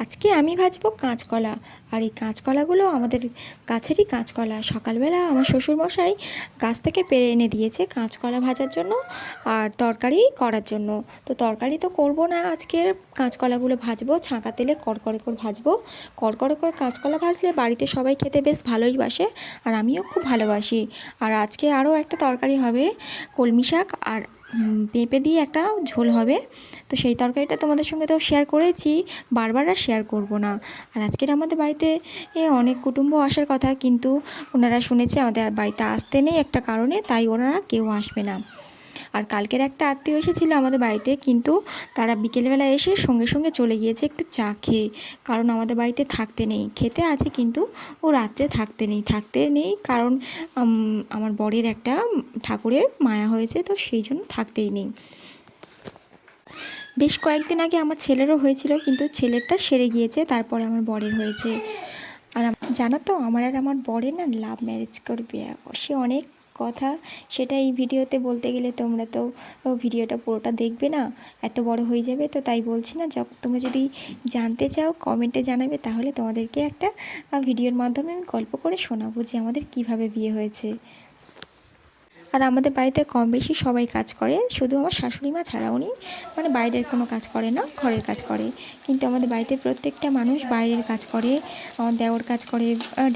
আজকে আমি ভাজবো কাঁচকলা। আর এই কাঁচকলাগুলো আমাদের গাছেরই কাঁচকলা। সকালবেলা আমার শ্বশুরমশাই গাছ থেকে পেড়ে এনে দিয়েছে কাঁচকলা ভাজার জন্য আর তরকারি করার জন্য। তো তরকারি তো করব না, আজকে কাঁচকলাগুলো ভাজবো, ছাঁকা তেলে কড়কড়ে করে ভাজবো। কড়কড়ে করে কাঁচকলা ভাজলে বাড়িতে সবাই খেতে বেশ ভালোই বাসে, আর আমিও খুব ভালোবাসি। আর আজকে আরও একটা তরকারি হবে, কলমি শাক আর পেঁপে দিয়ে একটা ঝোল হবে। তো সেই তরকারিটা তোমাদের সঙ্গে তো শেয়ার করেছি, বারবার আর শেয়ার করব না। আর আজকের আমাদের বাড়িতে অনেক কুটুম্ব আসার কথা, কিন্তু ওনারা শুনেছে আমাদের বাড়িতে আসতে নেই একটা কারণে, তাই ওনারা কেউ আসবে না। আর কালকের একটা আত্মীয় এসেছিলো আমাদের বাড়িতে, কিন্তু তারা বিকেলবেলা এসে সঙ্গে সঙ্গে চলে গিয়েছে একটু চা খেয়ে। কারণ আমাদের বাড়িতে থাকতে নেই, খেতে আছে কিন্তু ও রাত্রে থাকতে নেই কারণ আমার বরের একটা ঠাকুরের মায়া হয়েছে, তো সেই জন্য থাকতেই নেই। বেশ কয়েকদিন আগে আমার ছেলেরও হয়েছিল, কিন্তু ছেলেরটা সেরে গিয়েছে, তারপরে আমার বরের হয়েছে। আর জানো তো, আমার আর আমার বরের না লাভ ম্যারেজ করবে। সে অনেক কথা, সেটা এই ভিডিওতে বলতে গেলে তোমরা তো ভিডিওটা পুরোটা দেখবে না, এত বড় হয়ে যাবে। তো তাই বলছি না, তোমরা যদি জানতে চাও কমেন্টে জানাবে, তাহলে তোমাদেরকে একটা ভিডিওর মাধ্যমে আমি গল্প করে শোনাবো যে আমাদের কিভাবে বিয়ে হয়েছে। আর আমাদের বাড়িতে কম বেশি সবাই কাজ করে, শুধু আমার শাশুড়ি মা ছাড়া। উনি মানে বাইরের কোনো কাজ করে না, ঘরের কাজ করে। কিন্তু আমাদের বাড়িতে প্রত্যেকটা মানুষ বাইরের কাজ করে। আমার দেওর কাজ করে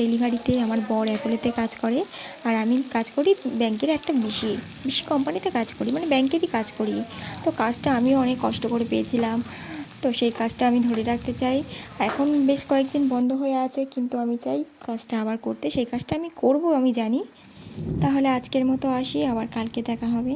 ডেলিভারিতে, আমার বর অ্যাপোলোতে কাজ করে, আর আমি কাজ করি ব্যাংকের একটা বেশি কোম্পানিতে কাজ করি, মানে ব্যাংকেরই কাজ করি। তো কাজটা আমিও অনেক কষ্ট করে পেয়েছিলাম, তো সেই কাজটা আমি ধরে রাখতে চাই। এখন বেশ কয়েকদিন বন্ধ হয়ে আছে, কিন্তু আমি চাই কাজটা আবার করতে। সেই কাজটা আমি করব, আমি জানি। তাহলে আজকের মতো আসি, আবার কালকে দেখা হবে।